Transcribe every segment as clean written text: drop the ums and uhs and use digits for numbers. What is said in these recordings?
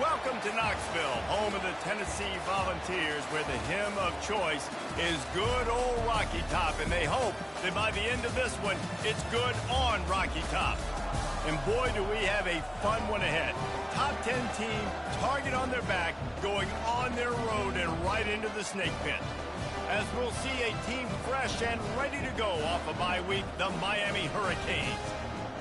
Welcome to Knoxville, home of the Tennessee Volunteers, where the hymn of choice is good old Rocky Top, and they hope that by the end of this one, it's good on Rocky Top. And boy, do we have a fun one ahead. Top 10 team, target on their back, going on their road and right into the snake pit. As we'll see a team fresh and ready to go off a bye week, the Miami Hurricanes.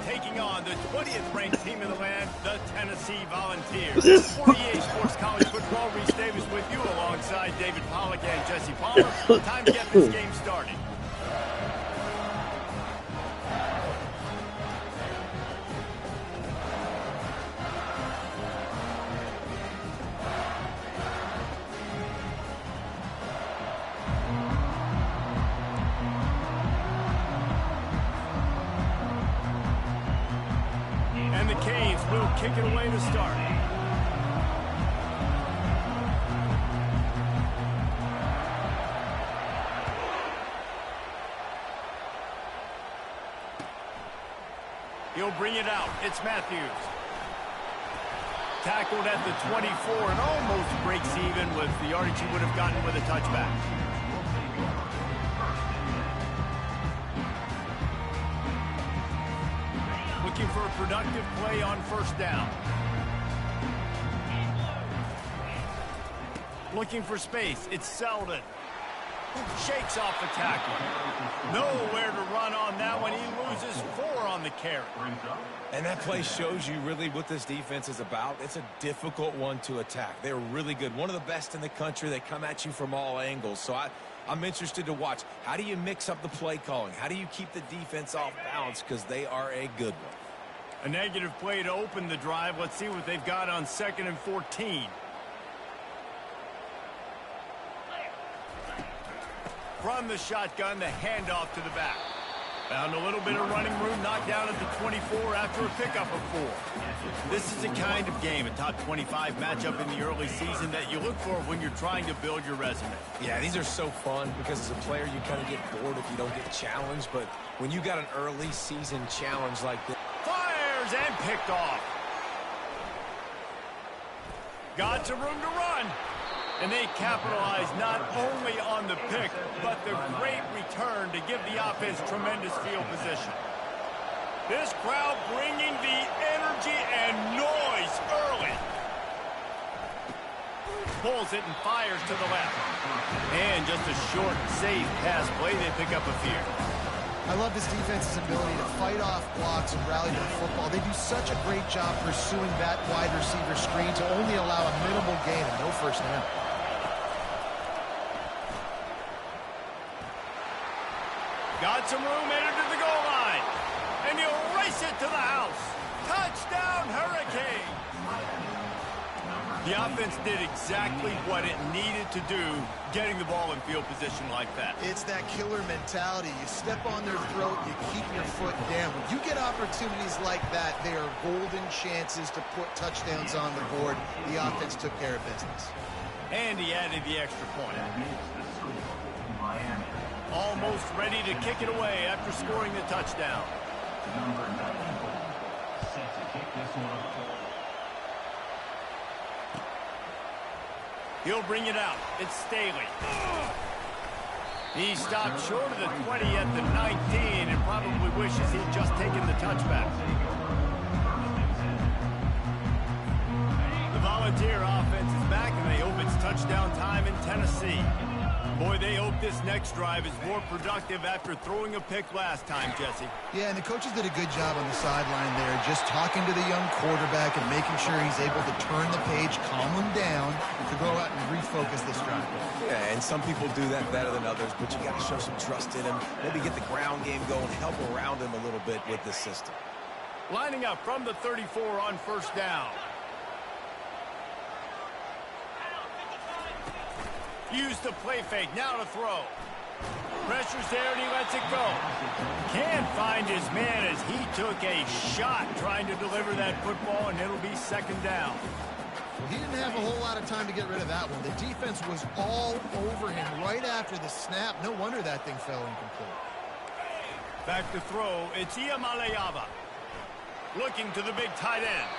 Taking on the 20th ranked team in the land, the Tennessee Volunteers. 48 Sports College Football, Reese Davis with you alongside David Pollack and Jesse Palmer. Time to get this game started. Will kick it away to start. He'll bring it out. It's Matthews. Tackled at the 24 and almost breaks even with the yardage he would have gotten with a touchback. Looking for a productive play on first down. Looking for space. It's Selden. Shakes off the tackle. Nowhere to run on that one. He loses 4 on the carry. And that play shows you really what this defense is about. It's a difficult one to attack. They're really good. One of the best in the country. They come at you from all angles. So I'm interested to watch. How do you mix up the play calling? How do you keep the defense off balance? Because they are a good one. A negative play to open the drive. Let's see what they've got on 2nd and 14. From the shotgun, the handoff to the back. Found a little bit of running room, knocked down at the 24 after a pickup of 4. This is the kind of game, a top 25 matchup in the early season that you look for when you're trying to build your resume. Yeah, these are so fun because as a player, you kind of get bored if you don't get challenged. But when you got an early season challenge like this, fires and picked off. Got some room to run. And they capitalize not only on the pick, but the great return to give the offense tremendous field position. This crowd bringing the energy and noise early. Pulls it and fires to the left. And just a short, safe pass play, they pick up a few. I love this defense's ability to fight off blocks and rally to the football. They do such a great job pursuing that wide receiver screen to only allow a minimal gain and no first down. Got some room, entered to the goal line. And he'll race it to the house. Touchdown, Hurricane! The offense did exactly what it needed to do, getting the ball in field position like that. It's that killer mentality. You step on their throat, you keep your foot down. When you get opportunities like that, they are golden chances to put touchdowns on the board. The offense took care of business. And he added the extra point. Almost ready to kick it away after scoring the touchdown. He'll bring it out. It's Staley. He stopped short of the 20 at the 19 and probably wishes he'd just taken the touchback. The Volunteer offense is back, and they hope it's touchdown time in Tennessee. Boy, they hope this next drive is more productive after throwing a pick last time, Jesse. Yeah, and the coaches did a good job on the sideline there, just talking to the young quarterback and making sure he's able to turn the page, calm him down, to go out and refocus this drive. Yeah, and some people do that better than others, but you got to show some trust in him, maybe get the ground game going, help around him a little bit with this system. Lining up from the 34 on first down. Use the play fake, now to throw. Pressure's there and he lets it go. Can't find his man as he took a shot trying to deliver that football, and it'll be 2nd down. He didn't have a whole lot of time to get rid of that one. The defense was all over him right after the snap. No wonder that thing fell incomplete. Back to throw, it's Iamaleava. Looking to the big tight end.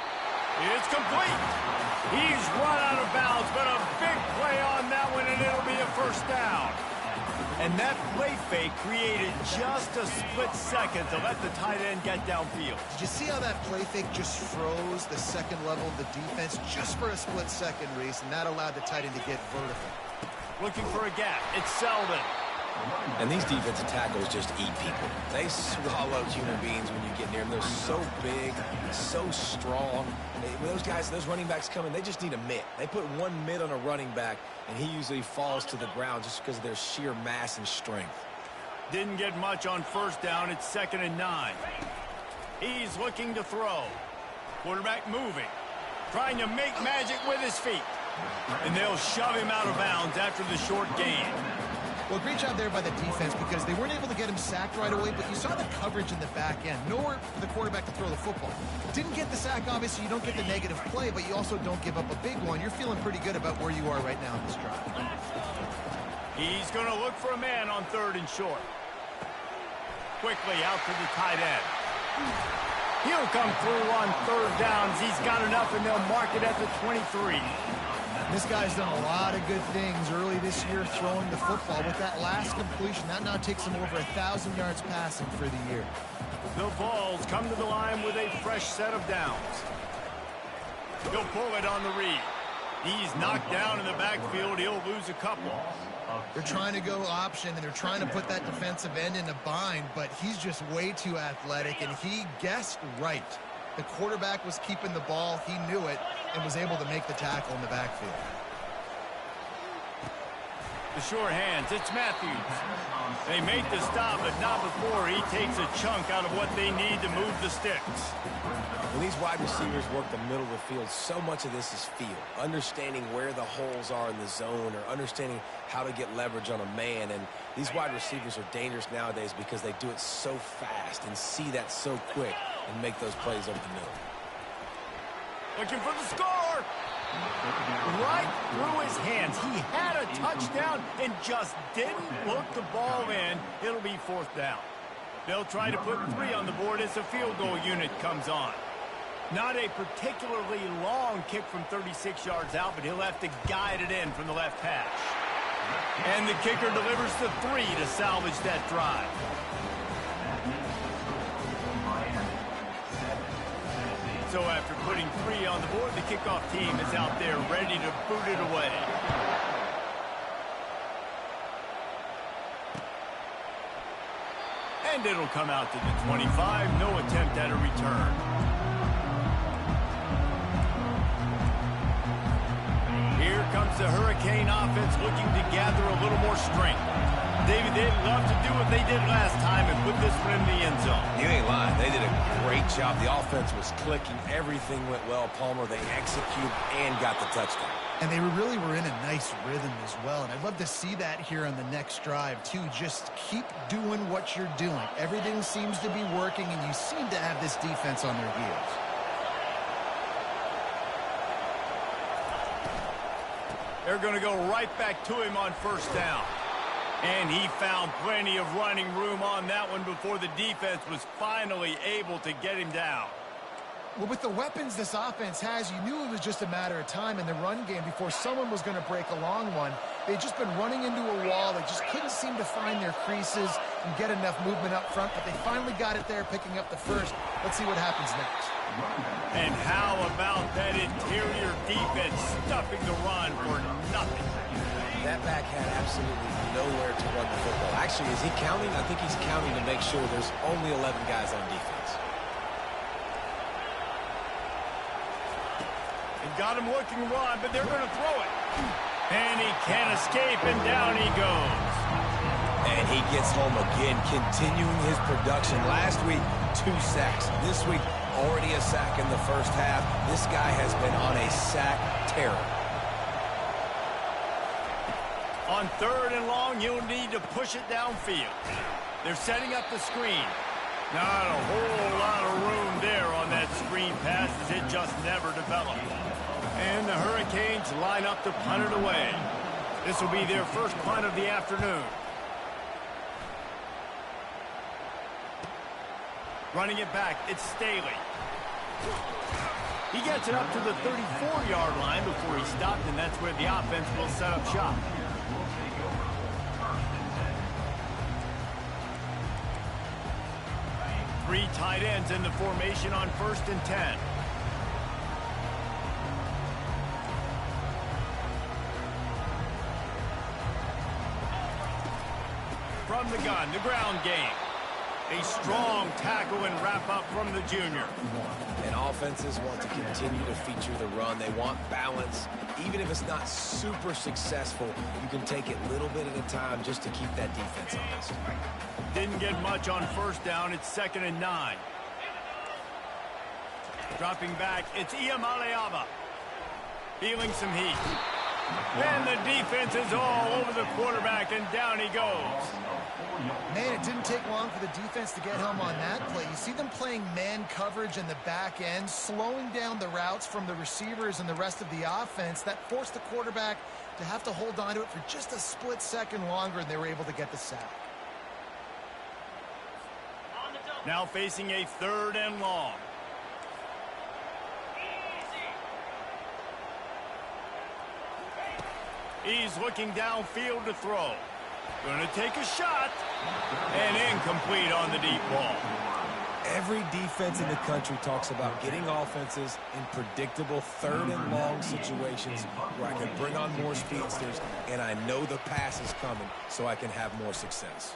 It's complete. He's run out of bounds, but a big play on that one, and it'll be a first down. And that play fake created just a split second to let the tight end get downfield. Did you see how that play fake just froze the second level of the defense just for a split second, Reese, and that allowed the tight end to get vertical? Looking for a gap. It's Selden. And these defensive tackles just eat people. They swallow human beings when you get near them. They're so big, so strong. When those guys, those running backs come in, they just need a mitt. They put one mitt on a running back, and he usually falls to the ground just because of their sheer mass and strength. Didn't get much on first down. It's 2nd and 9. He's looking to throw. Quarterback moving. Trying to make magic with his feet. And they'll shove him out of bounds after the short gain. Well, great job there by the defense because they weren't able to get him sacked right away, but you saw the coverage in the back end. Nowhere for the quarterback to throw the football. Didn't get the sack, obviously. You don't get the negative play, but you also don't give up a big one. You're feeling pretty good about where you are right now in this drive. He's going to look for a man on 3rd and short. Quickly out to the tight end. He'll come through on 3rd downs. He's got enough, and they'll mark it at the 23. This guy's done a lot of good things early this year throwing the football. With that last completion, that now takes him over 1,000 yards passing for the year. The Vols come to the line with a fresh set of downs. He'll pull it on the read. He's knocked down in the backfield. He'll lose a couple. They're trying to go option, and they're trying to put that defensive end in a bind, but he's just way too athletic, and he guessed right. The quarterback was keeping the ball. He knew it and was able to make the tackle in the backfield. The sure hands. It's Matthews. They make the stop, but not before he takes a chunk out of what they need to move the sticks. When these wide receivers work the middle of the field, so much of this is feel. Understanding where the holes are in the zone or understanding how to get leverage on a man. And these wide receivers are dangerous nowadays because they do it so fast and see that so quick and make those plays over the middle. Looking for the score. Right through his hands. He had a touchdown and just didn't look the ball in. It'll be 4th down. They'll try to put 3 on the board as the field goal unit comes on. Not a particularly long kick from 36 yards out, but he'll have to guide it in from the left hash. And the kicker delivers the 3 to salvage that drive. So after putting 3 on the board, the kickoff team is out there ready to boot it away. And it'll come out to the 25. No attempt at a return. Here comes the Hurricane offense looking to gather a little more strength. David, they'd love to do what they did last time and put this one in the end zone. You ain't lying. They did a great job. The offense was clicking. Everything went well. Palmer, they executed and got the touchdown. And they really were in a nice rhythm as well. And I'd love to see that here on the next drive, too. Just keep doing what you're doing. Everything seems to be working, and you seem to have this defense on their heels. They're going to go right back to him on first down. And he found plenty of running room on that one before the defense was finally able to get him down. Well, with the weapons this offense has, you knew it was just a matter of time in the run game before someone was going to break a long one. They'd just been running into a wall. They just couldn't seem to find their creases and get enough movement up front, but they finally got it there, picking up the first. Let's see what happens next. And how about that interior defense stuffing the run for nothing? That back had absolutely nowhere to run the football. Actually, is he counting? I think he's counting to make sure there's only 11 guys on defense. They got him looking run, but they're going to throw it. And he can't escape, and down he goes. And he gets home again, continuing his production. Last week, 2 sacks. This week, already a sack in the first half. This guy has been on a sack terror. On 3rd and long, you'll need to push it downfield. They're setting up the screen. Not a whole lot of room there on that screen pass as it just never developed. And the Hurricanes line up to punt it away. This will be their first punt of the afternoon. Running it back, it's Staley. He gets it up to the 34-yard line before he stopped, and that's where the offense will set up shop. Three tight ends in the formation on 1st and 10. From the gun, the ground game. A strong tackle and wrap-up from the junior. And offenses want to continue to feature the run. They want balance. Even if it's not super successful, you can take it little bit at a time just to keep that defense honest. Didn't get much on 1st down. It's 2nd and 9. Dropping back, it's Iamaleava. Feeling some heat. And the defense is all over the quarterback, and down he goes. Man, it didn't take long for the defense to get home on that play. You see them playing man coverage in the back end, slowing down the routes from the receivers and the rest of the offense. That forced the quarterback to have to hold on to it for just a split second longer, and they were able to get the sack. Now facing a 3rd and long. He's looking downfield to throw. Going to take a shot. And incomplete on the deep ball. Every defense in the country talks about getting offenses in predictable 3rd and long situations where I can bring on more speedsters and I know the pass is coming so I can have more success.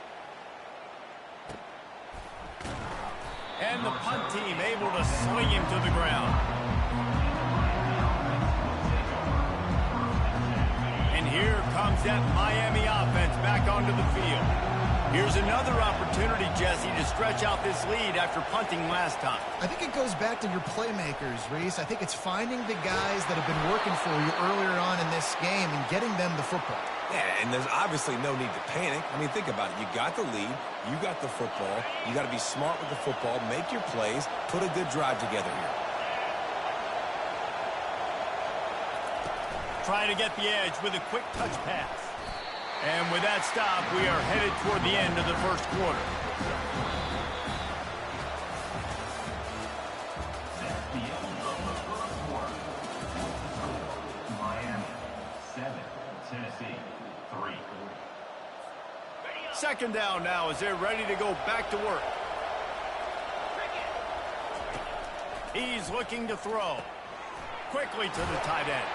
And the punt team able to sling him to the ground. Here comes that Miami offense back onto the field. Here's another opportunity, Jesse, to stretch out this lead after punting last time. I think it goes back to your playmakers, Reese. I think it's finding the guys that have been working for you earlier on in this game and getting them the football. Yeah, and there's obviously no need to panic. I mean, think about it. You got the lead. You got the football. You got to be smart with the football, make your plays, put a good drive together here. Trying to get the edge with a quick touch pass. And with that stop, we are headed toward the end of the 1st quarter. Miami 7, Tennessee 3. 2nd down now as they're ready to go back to work. He's looking to throw. Quickly to the tight end.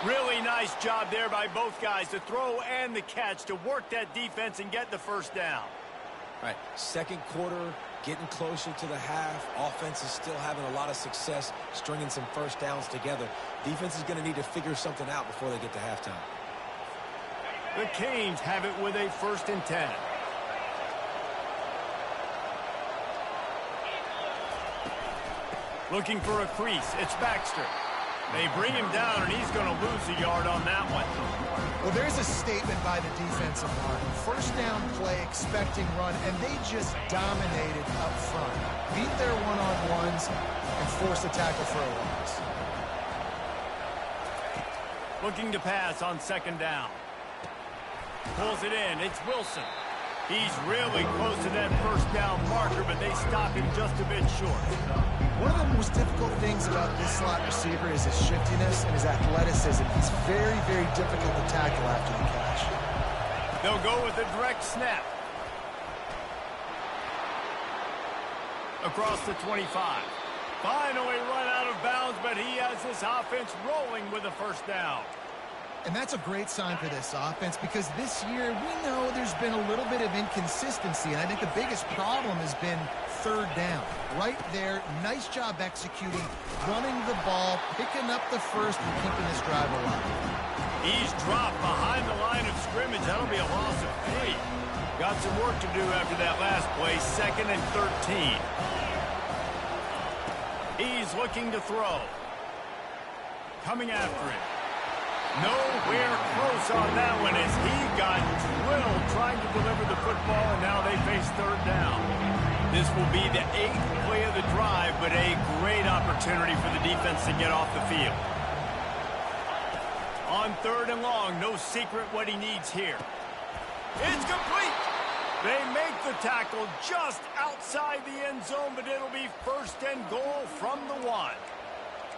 Really nice job there by both guys, the throw and the catch, to work that defense and get the 1st down. All right, 2nd quarter, getting closer to the half. Offense is still having a lot of success stringing some 1st downs together. Defense is going to need to figure something out before they get to halftime. The Canes have it with a 1st and 10. Looking for a crease. It's Baxter. They bring him down, and he's going to lose a yard on that one. Well, there's a statement by the defensive line. 1st down play, expecting run, and they just dominated up front. Beat their one-on-ones and forced the tackle for a loss. Looking to pass on 2nd down. Pulls it in. It's Wilson. He's really close to that 1st down marker, but they stop him just a bit short. One of the most difficult things about this slot receiver is his shiftiness and his athleticism. He's very, very difficult to tackle after the catch. They'll go with a direct snap. Across the 25. Finally run out of bounds, but he has this offense rolling with a 1st down. And that's a great sign for this offense because this year we know there's been a little bit of inconsistency, and I think the biggest problem has been 3rd down. Right there, nice job executing, running the ball, picking up the 1st, and keeping this drive alive. He's dropped behind the line of scrimmage. That'll be a loss of 3. Got some work to do after that last play, 2nd and 13. He's looking to throw. Coming after him. Nowhere close on that one as he got drilled trying to deliver the football, and now they face 3rd down. This will be the 8th play of the drive, but a great opportunity for the defense to get off the field. On 3rd and long, no secret what he needs here. It's complete. They make the tackle just outside the end zone, but it'll be 1st and goal from the 1.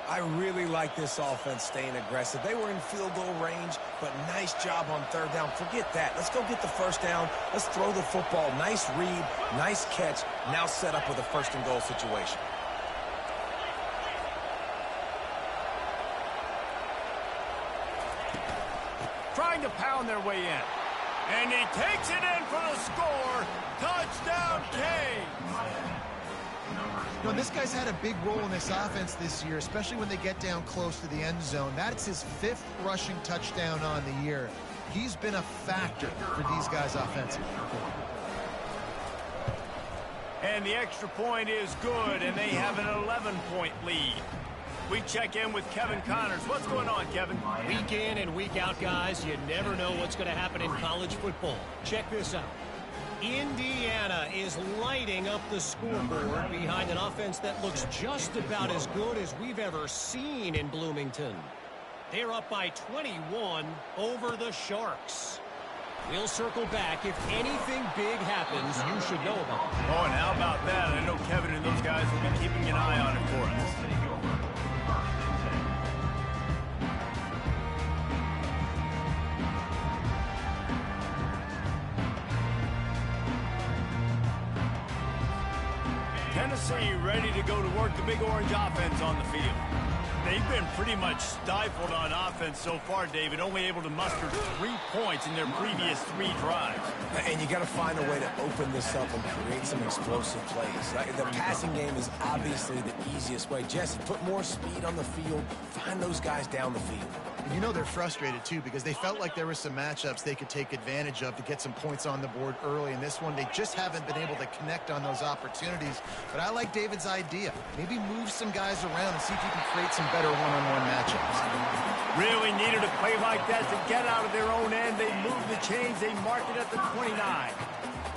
I really like this offense staying aggressive. They were in field goal range, but nice job on 3rd down. Forget that. Let's go get the 1st down. Let's throw the football. Nice read, nice catch. Now set up with a 1st and goal situation. Trying to pound their way in. And he takes it in for the score. Touchdown, Canes. You know, this guy's had a big role in this offense this year, especially when they get down close to the end zone. That's his 5th rushing touchdown on the year. He's been a factor for these guys offensively. And the extra point is good, and they have an 11-point lead. We check in with Kevin Connors. What's going on, Kevin? Week in and week out, guys, you never know what's going to happen in college football. Check this out. Indiana is lighting up the scoreboard behind an offense that looks just about as good as we've ever seen in Bloomington. They're up by 21 over the Sharks. We'll circle back. If anything big happens, you should know about it. Oh, and how about that? I know Kevin and those guys will be keeping an eye on it for us. Tennessee ready to go to work the Big Orange offense on the field. They've been pretty much stifled on offense so far, David, only able to muster 3 points in their previous 3 drives. And you got to find a way to open this up and create some explosive plays. The passing game is obviously the easiest way. Jesse, put more speed on the field. Find those guys down the field. And you know they're frustrated, too, because they felt like there were some matchups they could take advantage of to get some points on the board early. In this one, they just haven't been able to connect on those opportunities. But I like David's idea. Maybe move some guys around and see if you can create some better one-on-one matchups. Really needed a play like that to get out of their own end. They move the chains. They mark it at the 29.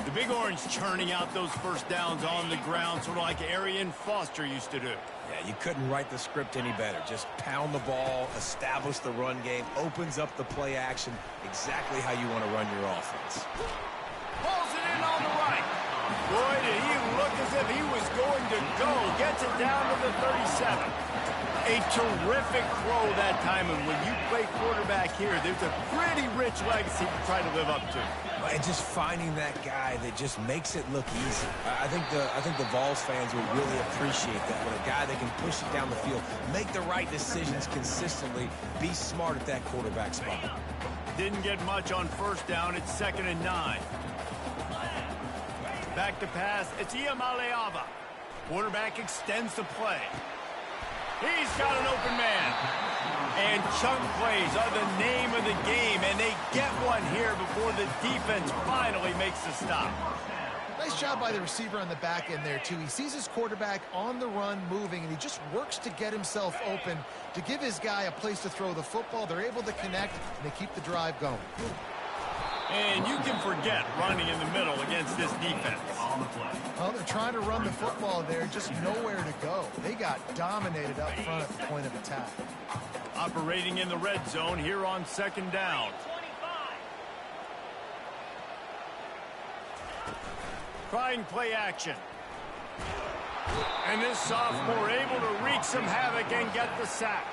The Big Orange churning out those 1st downs on the ground, sort of like Arian Foster used to do. Yeah, you couldn't write the script any better. Just pound the ball, establish the run game, opens up the play action, exactly how you want to run your offense. Pulls it in on the right. Boy, did he look as if he was going to go. Gets it down to the 37. A terrific throw that time, and when you play quarterback here, there's a pretty rich legacy to try to live up to. And just finding that guy that just makes it look easy. I think the Vols fans would really appreciate that. When a guy that can push it down the field, make the right decisions consistently, be smart at that quarterback spot. Didn't get much on 1st down. It's 2nd and 9. Back to pass. It's Iamaleava. Quarterback extends the play. He's got an open man. And chunk plays are the name of the game, and they get one here before the defense finally makes the stop. Nice job by the receiver on the back end there, too. He sees his quarterback on the run moving, and he just works to get himself open to give his guy a place to throw the football. They're able to connect, and they keep the drive going. And you can forget running in the middle against this defense. Well, they're trying to run the football there, just nowhere to go. They got dominated up front at the point of attack. Operating in the red zone here on 2nd down. Trying play action. And this sophomore able to wreak some havoc and get the sack.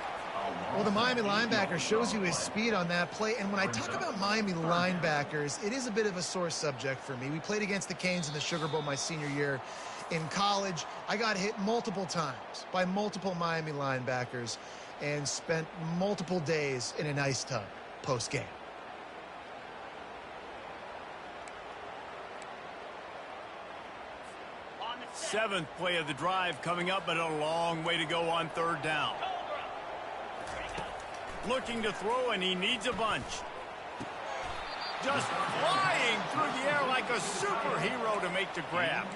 Well, the Miami linebacker shows you his speed on that play. And when I talk about Miami linebackers, it is a bit of a sore subject for me. We played against the Canes in the Sugar Bowl my senior year. In college, I got hit multiple times by multiple Miami linebackers and spent multiple days in an ice tub post-game. Seventh play of the drive coming up, but a long way to go on 3rd down. Looking to throw, and he needs a bunch. Just flying through the air like a superhero to make the grab.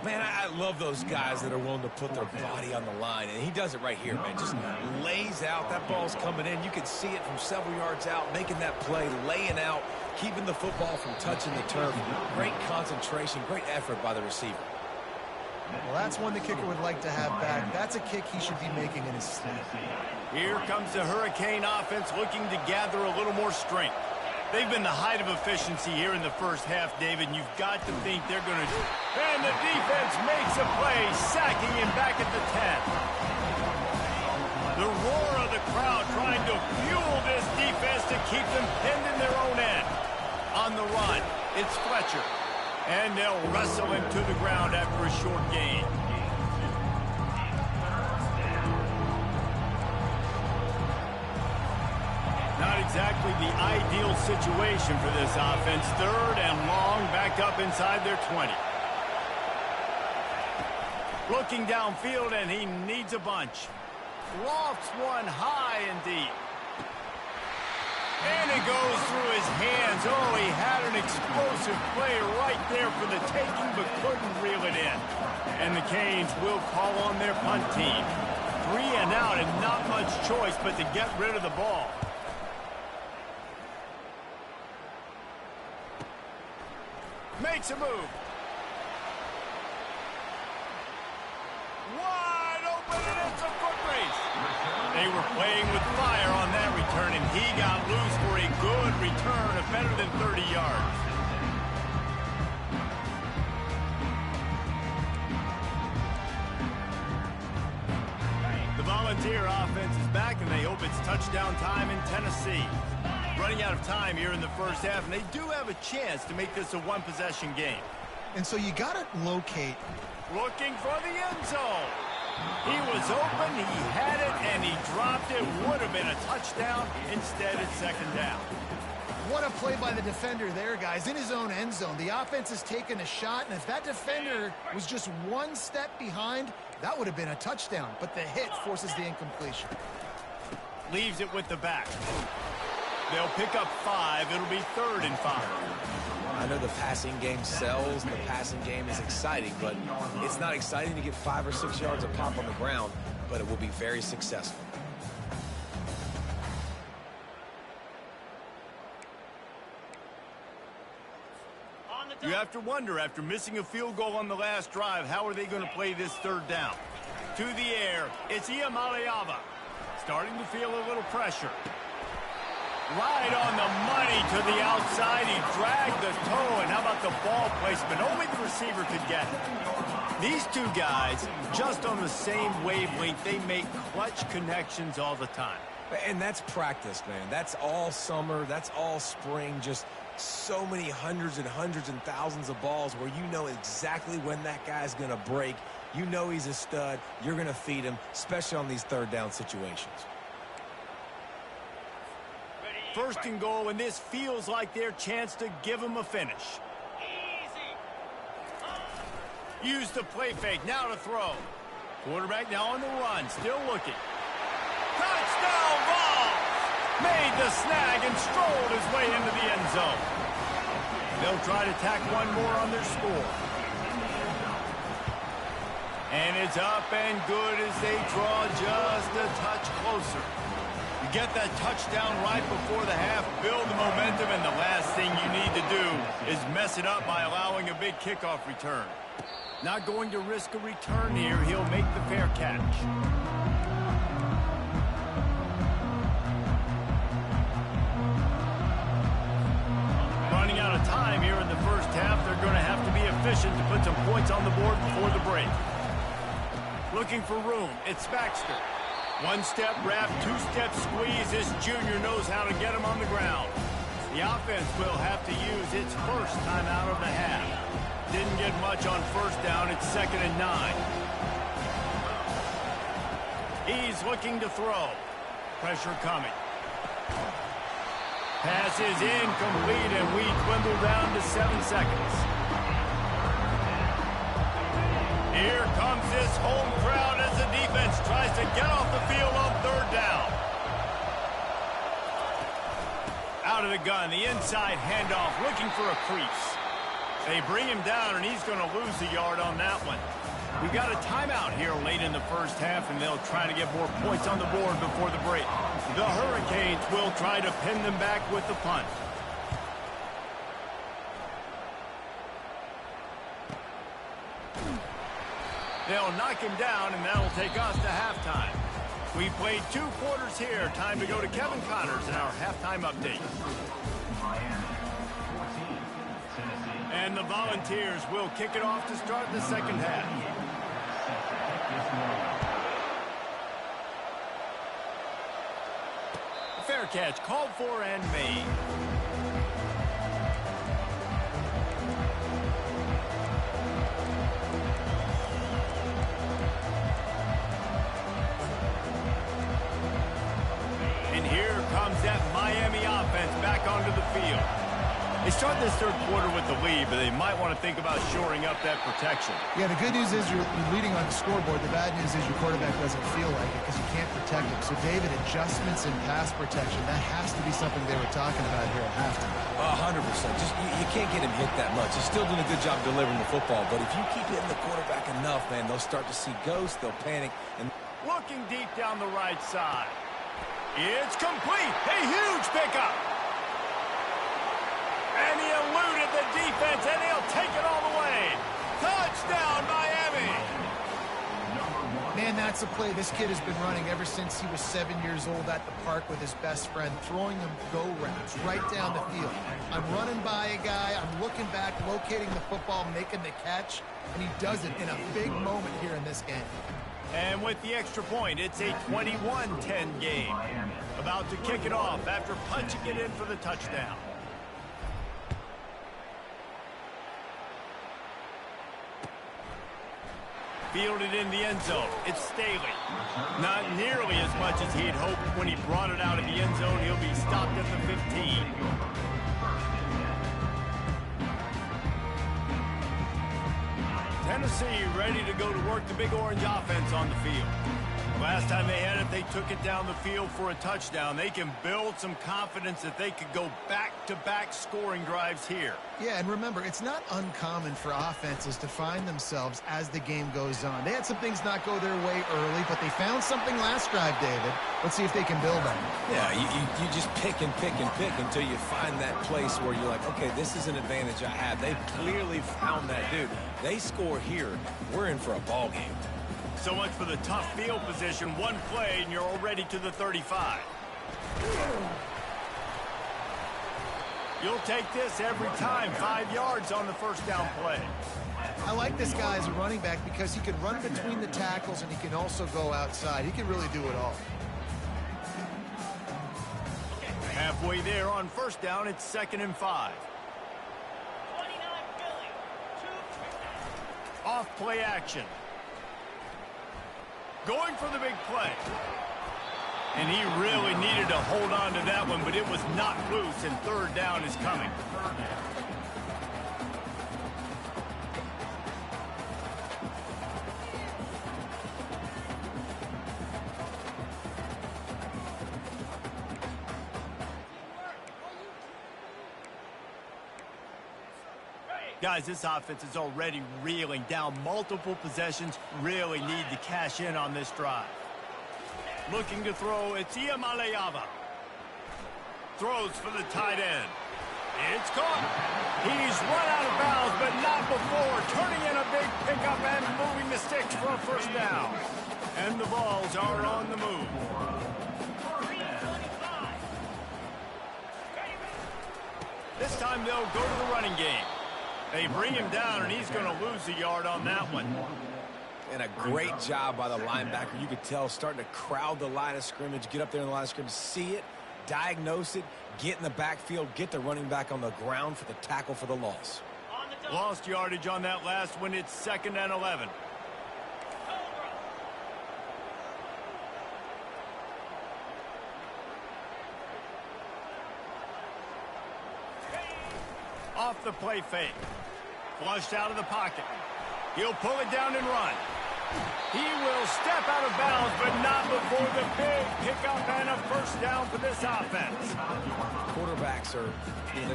Man, I love those guys that are willing to put their body on the line, and he does it right here, man. Just lays out. That ball's coming in. You can see it from several yards out, making that play, laying out, keeping the football from touching the turf. Great concentration, great effort by the receiver. Well, that's one the kicker would like to have back. That's a kick he should be making in his sleep. Here comes the Hurricane offense looking to gather a little more strength. They've been the height of efficiency here in the first half, David, and you've got to think they're going to... And the defense makes a play, sacking him back at the 10. The roar of the crowd trying to fuel this defense to keep them pinned in their own end. On the run, it's Fletcher. And they'll wrestle him to the ground after a short gain. Not exactly the ideal situation for this offense. 3rd and long, back up inside their 20. Looking downfield, and he needs a bunch. Lofts one high and deep. And it goes through his hands. Oh, he had an explosive play right there for the taking, but couldn't reel it in. And the Canes will call on their punt team. 3 and out, and not much choice but to get rid of the ball. Makes a move. Wide open, and it's a foot race. They were playing with fire on that return, and he got loose for a good return of better than 30 yards. The Volunteer offense is back, and they hope it's touchdown time in Tennessee. Running out of time here in the first half, and they do have a chance to make this a one-possession game. And so you got to locate. Looking for the end zone. He was open, he had it, and he dropped it. Would have been a touchdown. Instead, it's 2nd down. What a play by the defender there, guys. In his own end zone. The offense has taken a shot, and if that defender was just one step behind, that would have been a touchdown. But the hit forces the incompletion. Leaves it with the back. They'll pick up 5. It'll be 3rd and 5. I know the passing game sells, the passing game is exciting, but it's not exciting to get 5 or 6 yards of pop on the ground, but it will be very successful. You have to wonder, after missing a field goal on the last drive, how are they going to play this 3rd down? To the air, it's Iamaleava. Starting to feel a little pressure. Right on the money to the outside. He dragged the toe, and how about the ball placement? Only the receiver could get it. These two guys, just on the same wavelength, they make clutch connections all the time. And that's practice, man. That's all summer. That's all spring. Just so many hundreds and thousands of balls where you know exactly when that guy's going to break. You know he's a stud. You're going to feed him, especially on these 3rd down situations. 1st and goal, and this feels like their chance to give them a finish. Use the play fake, now to throw. Quarterback now on the run, still looking. Touchdown, Vols! Made the snag and strolled his way into the end zone. They'll try to tack one more on their score. And it's up and good as they draw just a touch closer. You get that touchdown right before the half, build the momentum, and the last thing you need to do is mess it up by allowing a big kickoff return. Not going to risk a return here. He'll make the fair catch. Running out of time here in the first half. They're going to have to be efficient to put some points on the board before the break. Looking for room. It's Baxter. One-step wrap, two-step squeeze. This junior knows how to get him on the ground. The offense will have to use its first timeout of the half. Didn't get much on 1st down. It's 2nd and 9. He's looking to throw. Pressure coming. Pass is incomplete, and we dwindle down to 7 seconds. Here comes this home crowd as the defense tries to get off the field on 3rd down. Out of the gun, the inside handoff, looking for a crease. They bring him down, and he's going to lose a yard on that one. We've got a timeout here late in the first half, and they'll try to get more points on the board before the break. The Hurricanes will try to pin them back with the punt. They'll knock him down, and that'll take us to halftime. We played 2 quarters here. Time to go to Kevin Connors in our halftime update. Miami 14, Tennessee. And the Volunteers will kick it off to start the second half. Set to kick this one off. Fair catch called for and made. And here comes that Miami offense back onto the field. They start this third quarter with the lead, but they might want to think about shoring up that protection. Yeah, the good news is you're leading on the scoreboard. The bad news is your quarterback doesn't feel like it because you can't protect him. So, David, adjustments in pass protection, that has to be something they were talking about here at halftime. 100%. Just you can't get him hit that much. He's still doing a good job delivering the football, but if you keep hitting the quarterback enough, man, they'll start to see ghosts, they'll panic. And Looking deep down the right side. It's complete. A huge pickup. And he eluded the defense, and he'll take it all the way. Touchdown, Miami. Man, that's a play this kid has been running ever since he was 7 years old at the park with his best friend, throwing him go routes right down the field. I'm running by a guy, I'm looking back, locating the football, making the catch, and he does it in a big moment here in this game. And with the extra point, it's a 21-10 game. About to kick it off after punching it in for the touchdown. Fielded in the end zone. It's Staley. Not nearly as much as he'd hoped when he brought it out of the end zone. He'll be stopped at the 15. Tennessee ready to go to work the Big Orange offense on the field. Last time they had it, they took it down the field for a touchdown. They can build some confidence that they could go back-to-back scoring drives here. Yeah, and remember, it's not uncommon for offenses to find themselves as the game goes on. They had some things not go their way early, but they found something last drive, David. Let's see if they can build on it. yeah, you just pick and pick and pick until you find that place where you're like, okay, this is an advantage I have. They've clearly found that, dude. They score here, we're in for a ball game. So much for the tough field position. One play, and you're already to the 35. You'll take this every time. 5 yards on the first down play. I like this guy as a running back because he can run between the tackles and he can also go outside. He can really do it all. Halfway there on first down, it's 2nd and 5. Off play action. Going for the big play. And he really needed to hold on to that one, but it was not loose, and third down is coming. Guys, this offense is already reeling down multiple possessions. Really need to cash in on this drive. Looking to throw, it's Iamaleava. Throws for the tight end. It's caught. He's run out of bounds, but not before. Turning in a big pickup and moving the sticks for a first down. And the Vols are on the move. This time they'll go to the running game. They bring him down, and he's going to lose a yard on that one. And a great job by the linebacker. You could tell starting to crowd the line of scrimmage, get up there in the line of scrimmage, see it, diagnose it, get in the backfield, get the running back on the ground for the tackle for the loss. Lost yardage on that last one. It's 2nd and 11. Off the play fake. Flushed out of the pocket. He'll pull it down and run. He will step out of bounds, but not before the big pickup and a first down for this offense. Quarterbacks are,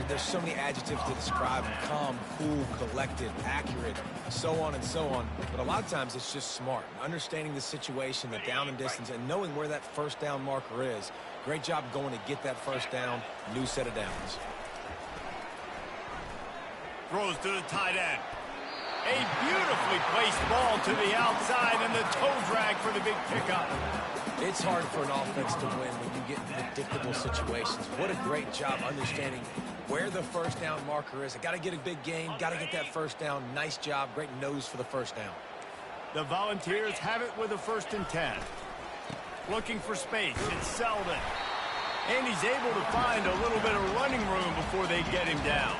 there's so many adjectives to describe them. Calm, cool, collected, accurate, so on and so on. But a lot of times it's just smart. Understanding the situation, the down and distance, and knowing where that first down marker is. Great job going to get that first down. New set of downs. Throws to the tight end. A beautifully placed ball to the outside, and the toe drag for the big pickup. It's hard for an offense to win when you get in predictable situations. What a great job understanding where the first down marker is. I got to get a big gain, got to get that first down. Nice job, great nose for the first down. The Volunteers have it with a 1st and 10. Looking for space, it's Selden. And he's able to find a little bit of running room before they get him down.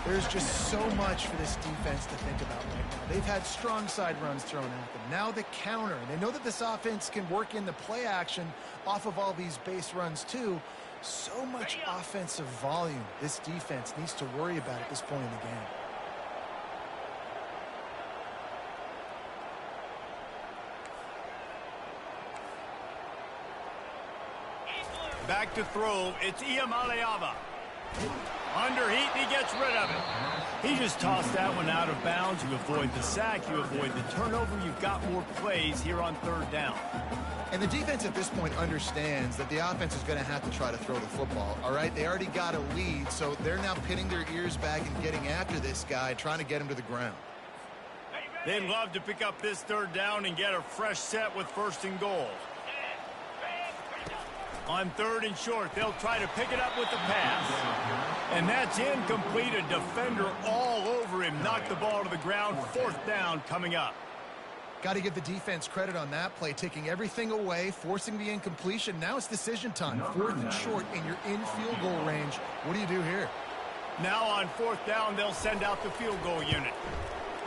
There's just so much for this defense to think about right now. They've had strong side runs thrown at them. Now the counter. They know that this offense can work in the play action off of all these base runs too. So much offensive volume this defense needs to worry about at this point in the game. Back to throw, it's Iamaleava. Under heat, he gets rid of it. He just tossed that one out of bounds. You avoid the sack, you avoid the turnover. You've got more plays here on 3rd down. And the defense at this point understands that the offense is going to have to try to throw the football, all right? They already got a lead, so they're now pinning their ears back and getting after this guy, trying to get him to the ground. They'd love to pick up this 3rd down and get a fresh set with 1st and goal. On 3rd and short, they'll try to pick it up with the pass. And that's incomplete. A defender all over him. Knocked the ball to the ground. 4th down coming up. Got to give the defense credit on that play, taking everything away, forcing the incompletion. Now it's decision time. 4th and short, and you're in field goal range. What do you do here? Now on 4th down, they'll send out the field goal unit.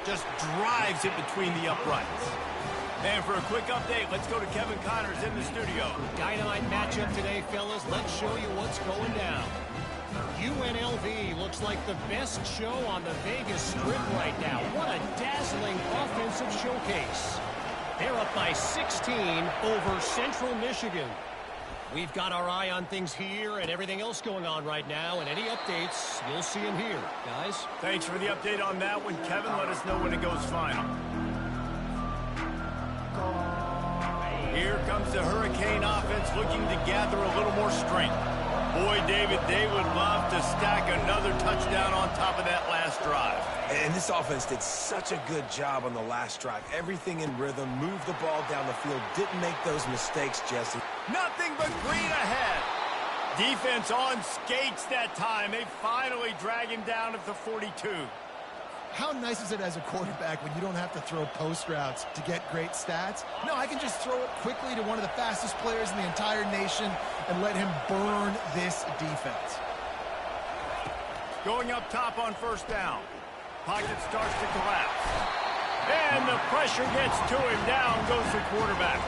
Just drives it between the uprights. And for a quick update, let's go to Kevin Connors in the studio. Dynamite matchup today, fellas. Let's show you what's going down. UNLV looks like the best show on the Vegas Strip right now. What a dazzling offensive showcase. They're up by 16 over Central Michigan. We've got our eye on things here and everything else going on right now, and any updates, you'll see them here. Guys? Thanks for the update on that one, Kevin. Let us know when it goes final. Here comes the Hurricane offense looking to gather a little more strength. Boy, David, they would love to stack another touchdown on top of that last drive. And this offense did such a good job on the last drive. Everything in rhythm, moved the ball down the field, didn't make those mistakes, Jesse. Nothing but green ahead. Defense on skates that time. They finally drag him down at the 42. How nice is it as a quarterback when you don't have to throw post routes to get great stats? No, I can just throw it quickly to one of the fastest players in the entire nation and let him burn this defense. Going up top on 1st down. Pocket starts to collapse. And the pressure gets to him. Down goes the quarterback.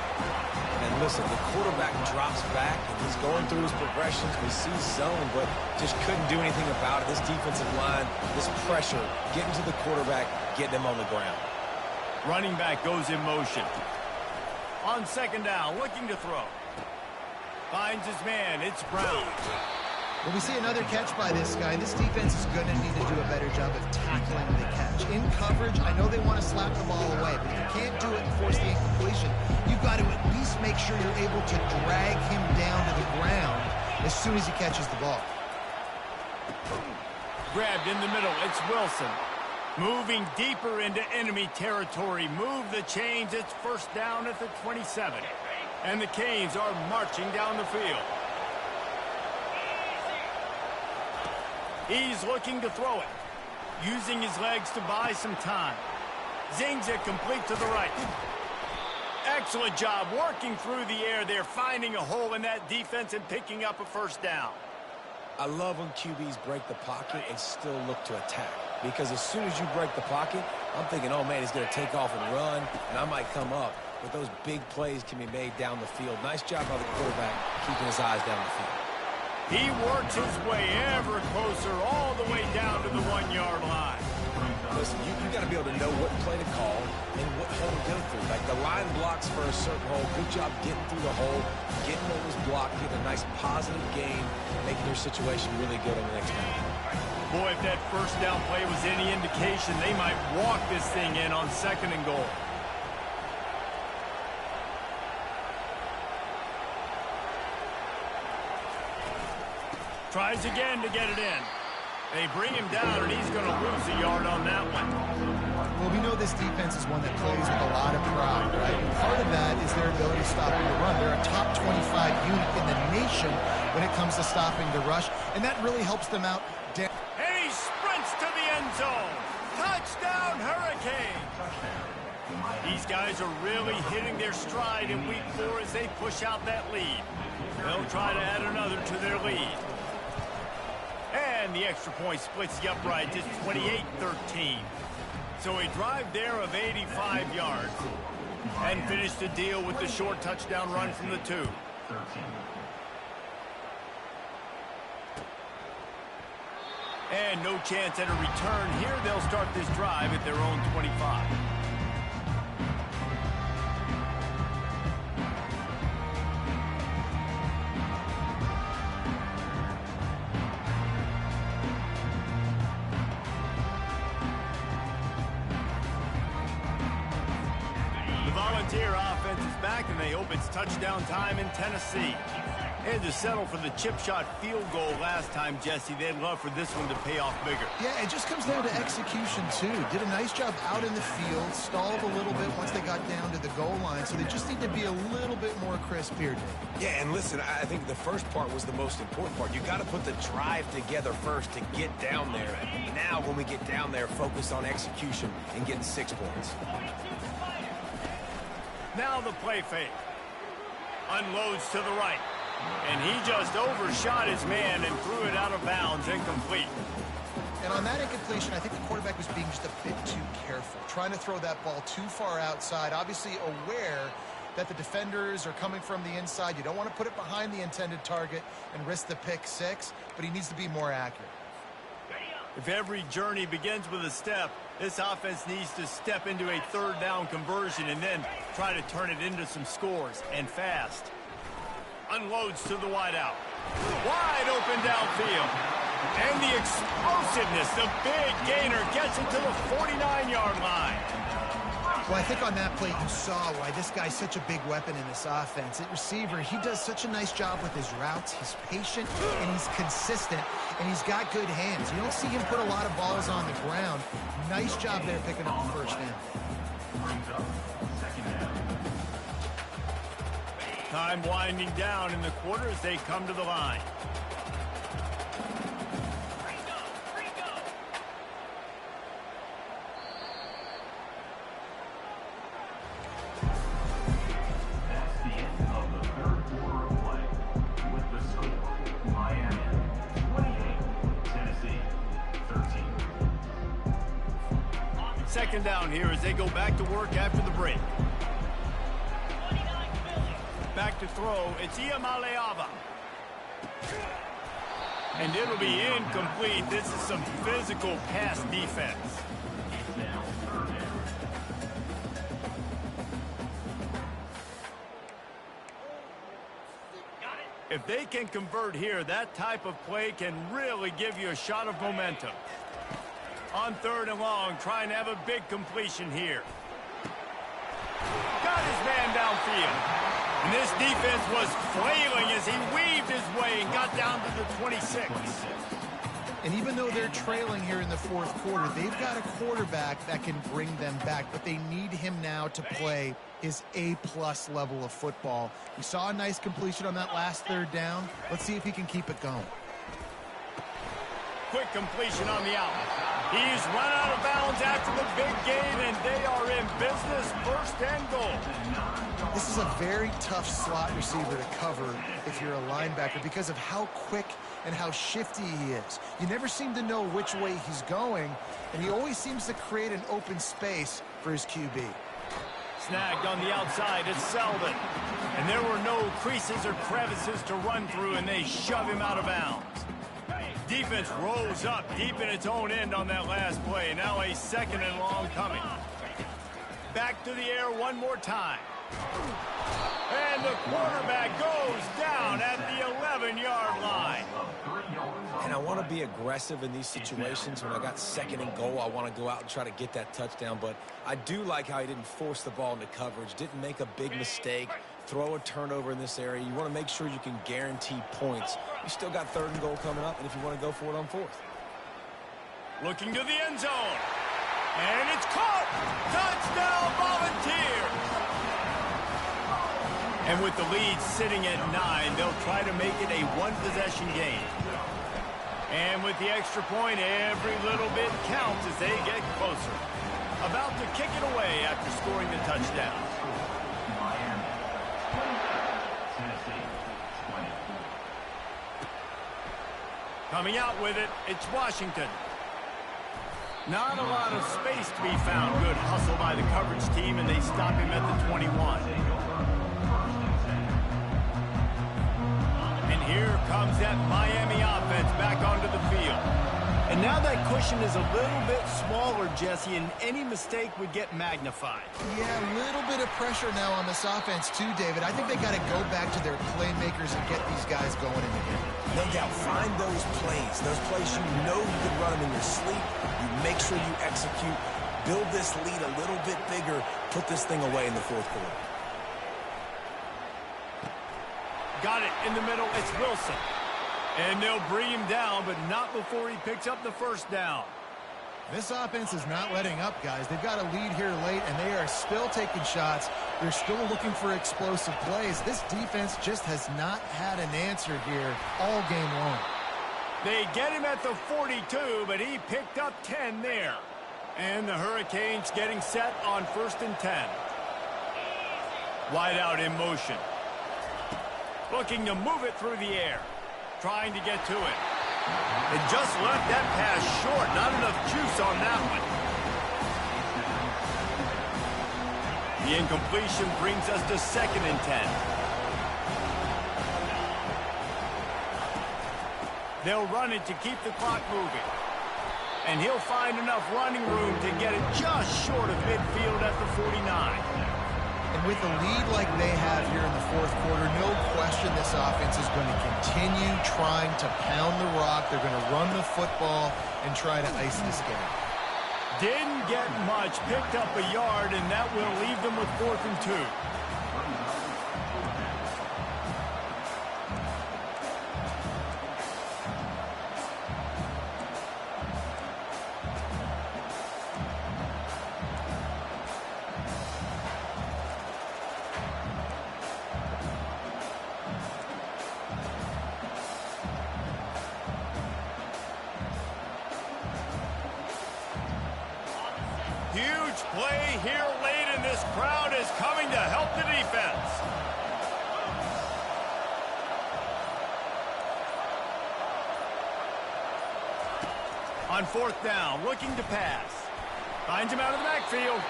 And listen, the quarterback drops back, and he's going through his progressions. We see zone, but just couldn't do anything about it. This defensive line, this pressure, getting to the quarterback, getting him on the ground. Running back goes in motion. On 2nd down, looking to throw. Finds his man. It's Brown. When we see another catch by this guy, this defense is going to need to do a better job of tackling the catch. In coverage, I know they want to slap the ball away, but if you can't do it and force the incompletion, you've got to at least make sure you're able to drag him down to the ground as soon as he catches the ball. Grabbed in the middle. It's Wilson. Moving deeper into enemy territory. Move the chains. It's 1st down at the 27. And the Canes are marching down the field. He's looking to throw it. Using his legs to buy some time. Zings it complete to the right. Excellent job working through the air there, finding a hole in that defense and picking up a 1st down. I love when QBs break the pocket and still look to attack. Because as soon as you break the pocket, I'm thinking, oh, man, he's going to take off and run, and I might come up. But those big plays can be made down the field. Nice job by the quarterback keeping his eyes down the field. He works his way ever closer all the way down to the 1-yard line. Listen, you got to be able to know what play to call and what hole to go through. Like the line blocks for a certain hole. Good job getting through the hole, getting what was blocked, getting a nice positive gain, making your situation really good on the next down. Boy, if that 1st down play was any indication, they might walk this thing in on 2nd and goal. Tries again to get it in. They bring him down, and he's going to lose a yard on that one. Well, we know this defense is one that plays with a lot of pride, right? And part of that is their ability to stop the run. They're a top 25 unit in the nation when it comes to stopping the rush, and that really helps them out. And he sprints to the end zone. Touchdown, Hurricane! These guys are really hitting their stride in week 4 as they push out that lead. They'll try to add another to their lead. And the extra point splits the upright. It's 28-13. So a drive there of 85 yards. And finish the deal with the short touchdown run from the 2. And no chance at a return here. They'll start this drive at their own 25. Volunteer offense is back, and they hope it's touchdown time in Tennessee. They had to settle for the chip shot field goal last time, Jesse. They'd love for this one to pay off bigger. Yeah, it just comes down to execution, too. Did a nice job out in the field, stalled a little bit once they got down to the goal line, so they just need to be a little bit more crisp here, Dave. Yeah, and listen, I think the first part was the most important part. You got to put the drive together first to get down there. And now, when we get down there, focus on execution and getting 6 points. Now the play fake. Unloads to the right. And he just overshot his man and threw it out of bounds, incomplete. And on that incompletion, I think the quarterback was being just a bit too careful, trying to throw that ball too far outside, obviously aware that the defenders are coming from the inside. You don't want to put it behind the intended target and risk the pick 6, but he needs to be more accurate. If every journey begins with a step, this offense needs to step into a 3rd down conversion and then try to turn it into some scores, and fast. Unloads to the wideout. Wide open downfield. And the explosiveness, the big gainer gets it to the 49-yard line. Well, I think on that play you saw why this guy's such a big weapon in this offense. At receiver, he does such a nice job with his routes. He's patient, and he's consistent, and he's got good hands. You don't see him put a lot of balls on the ground. Nice job there picking up the first down. Time winding down in the quarter as they come to the line. That's the end of the 3rd quarter of play. With the score, Miami 28, Tennessee 13. 2nd down here as they go back to work after the break. Back to throw, it's Iamaleava. And it'll be incomplete. This is some physical pass defense. If they can convert here, that type of play can really give you a shot of momentum. On 3rd and long, trying to have a big completion here. Got his man downfield. And this defense was flailing as he weaved his way and got down to the 26. And even though they're trailing here in the 4th quarter, they've got a quarterback that can bring them back, but they need him now to play his A-plus level of football. We saw a nice completion on that last 3rd down. Let's see if he can keep it going. Quick completion on the out. He's run out of bounds after the big gain, and they are in business, 1st and goal. This is a very tough slot receiver to cover if you're a linebacker because of how quick and how shifty he is. You never seem to know which way he's going, and he always seems to create an open space for his QB. Snagged on the outside, it's Selden. And there were no creases or crevices to run through, and they shove him out of bounds. Defense rolls up deep in its own end on that last play. Now a 2nd and long coming. Back to the air one more time. And the quarterback goes down at the 11-yard line. And I want to be aggressive in these situations. When I got 2nd and goal, I want to go out and try to get that touchdown. But I do like how he didn't force the ball into coverage, didn't make a big mistake, throw a turnover in this area. You want to make sure you can guarantee points. You still got 3rd and goal coming up, and if you want to go for it on 4th. Looking to the end zone. And it's caught! Touchdown, Volunteers! And with the lead sitting at 9, they'll try to make it a one-possession game. And with the extra point, every little bit counts as they get closer. About to kick it away after scoring the touchdown. Miami 20. Tennessee 20. Coming out with it, it's Washington. Not a lot of space to be found. Good hustle by the coverage team, and they stop him at the 21. And here comes that Miami offense back onto the field. And now that cushion is a little bit smaller, Jesse, and any mistake would get magnified. Yeah, a little bit of pressure now on this offense too, David. I think they got to go back to their playmakers and get these guys going in the game. No doubt, find those plays you know you can run them in your sleep. You make sure you execute, build this lead a little bit bigger, put this thing away in the fourth quarter. Got it in the middle, it's Wilson. And they'll bring him down, but not before he picks up the first down. This offense is not letting up, guys. They've got a lead here late, and they are still taking shots. They're still looking for explosive plays. This defense just has not had an answer here all game long. They get him at the 42, but he picked up 10 there. And the Hurricanes getting set on 1st and 10. Wide out in motion. Looking to move it through the air. Trying to get to it. And just left that pass short. Not enough juice on that one. The incompletion brings us to 2nd and 10. They'll run it to keep the clock moving. And he'll find enough running room to get it just short of midfield at the 49. And with a lead like they have here in the fourth quarter, no question this offense is going to continue trying to pound the rock. They're going to run the football and try to ice this game. Didn't get much, picked up a yard, and that will leave them with 4th and 2. Huge play here late, and this crowd is coming to help the defense. On 4th down, looking to pass. Finds him out of the backfield.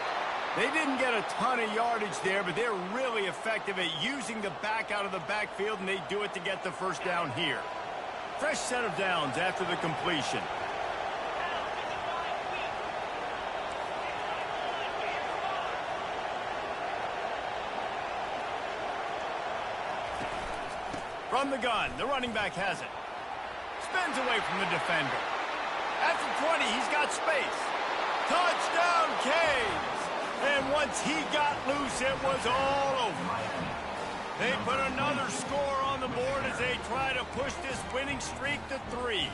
They didn't get a ton of yardage there, but they're really effective at using the back out of the backfield, and they do it to get the first down here. Fresh set of downs after the completion. From the gun, the running back has it. Spins away from the defender. At the 20, he's got space. Touchdown, Canes! And once he got loose, it was all over. They put another score on the board as they try to push this winning streak to 3.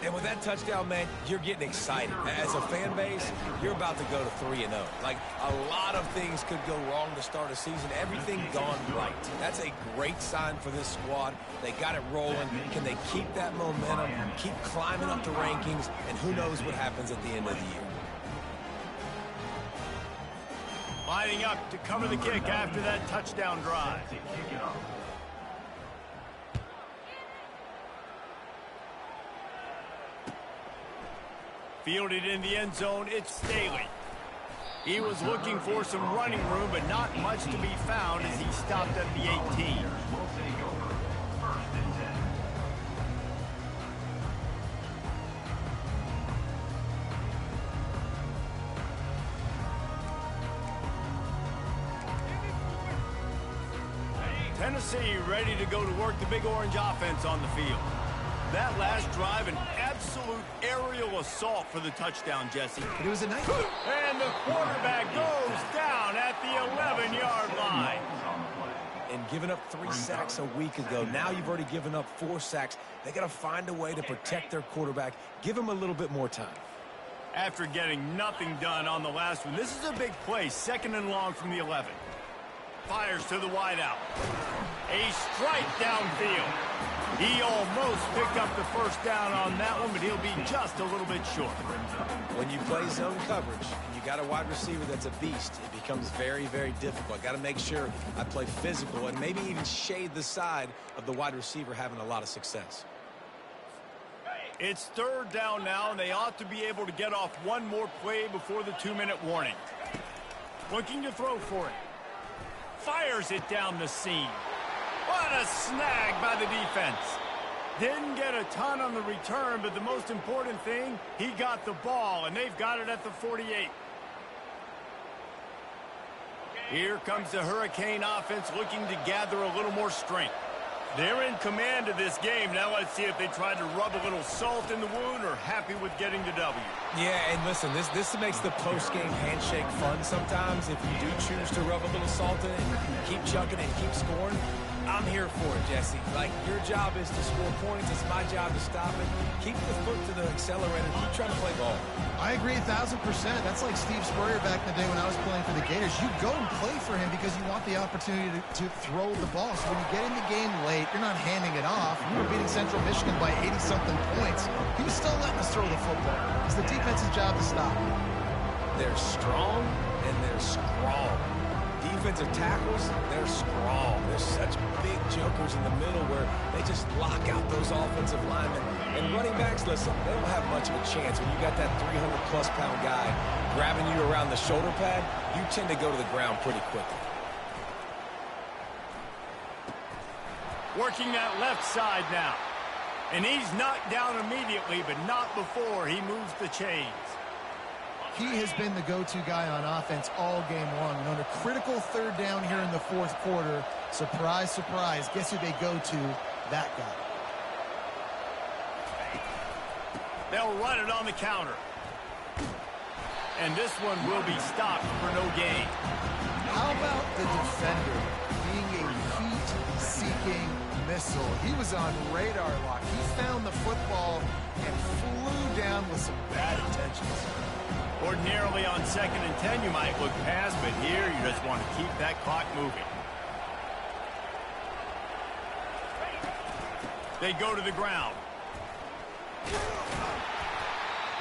And with that touchdown, man, you're getting excited. As a fan base, you're about to go to 3-0. Like, a lot of things could go wrong to start a season. Everything gone right. That's a great sign for this squad. They got it rolling. Can they keep that momentum, keep climbing up the rankings, and who knows what happens at the end of the year. Lining up to cover the kick after that touchdown drive. Fielded in the end zone, it's Staley. He was looking for some running room, but not much to be found as he stopped at the 18. Tennessee ready to go to work the Big Orange offense on the field. That last drive, an absolute aerial assault for the touchdown, Jesse. It was a nice... And the quarterback goes down at the 11-yard line. And giving up 3 sacks a week ago, now you've already given up 4 sacks. They got to find a way to protect their quarterback. Give him a little bit more time. After getting nothing done on the last one, this is a big play, 2nd and long from the 11. Fires to the wideout. A strike downfield. He almost picked up the first down on that one, but he'll be just a little bit short. When you play zone coverage and you got a wide receiver that's a beast, it becomes very, very difficult. Got to make sure I play physical and maybe even shade the side of the wide receiver having a lot of success. It's 3rd down now, and they ought to be able to get off one more play before the 2-minute warning. Looking to throw for it. Fires it down the seam. What a snag by the defense. Didn't get a ton on the return, but the most important thing, he got the ball, and they've got it at the 48. Here comes the Hurricane offense looking to gather a little more strength. They're in command of this game. Now let's see if they try to rub a little salt in the wound or happy with getting the W. Yeah, and listen, this makes the post-game handshake fun sometimes. If you do choose to rub a little salt in it and keep chucking and keep scoring, I'm here for it, Jesse. Like, your job is to score points. It's my job to stop it. Keep the foot to the accelerator. Keep trying to play ball. I agree 1,000%. That's like Steve Spurrier back in the day when I was playing for the Gators. You go and play for him because you want the opportunity to throw the ball. So when you get in the game late, you're not handing it off. We were beating Central Michigan by 80-something points. He was still letting us throw the football. It's the defense's job to stop. They're strong and they're strong. Defensive tackles, they're strong. They're such big jokers in the middle where they just lock out those offensive linemen. And running backs, listen, they don't have much of a chance. When you got that 300-plus pound guy grabbing you around the shoulder pad, you tend to go to the ground pretty quickly. Working that left side now. And he's knocked down immediately, but not before he moves the chains. He has been the go-to guy on offense all game long. And on a critical 3rd down here in the 4th quarter, surprise, surprise, guess who they go to? That guy. They'll run it on the counter. And this one will be stopped for no gain. How about the defender being a heat-seeking missile? He was on radar lock. He found the football and flew down with some bad intentions. Ordinarily on 2nd and 10, you might look past, but here you just want to keep that clock moving. They go to the ground.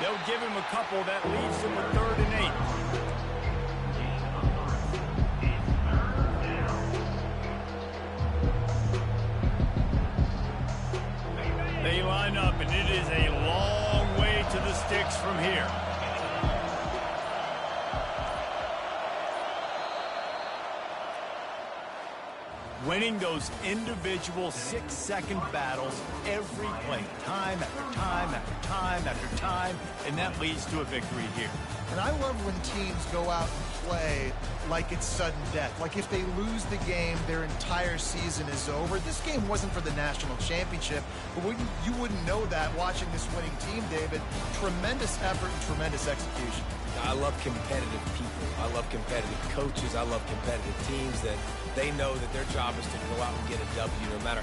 They'll give him a couple that leaves him with 3rd and 8. They line up, and it is a long way to the sticks from here. Winning those individual 6-second battles every play, time after time after time after time, and that leads to a victory here. And I love when teams go out and play like it's sudden death. Like if they lose the game, their entire season is over. This game wasn't for the national championship, but you wouldn't know that watching this winning team, David. Tremendous effort and tremendous execution. I love competitive people. I love competitive coaches. I love competitive teams that they know that their job is to go out and get a W no matter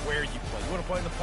where you play. You want to play in the park?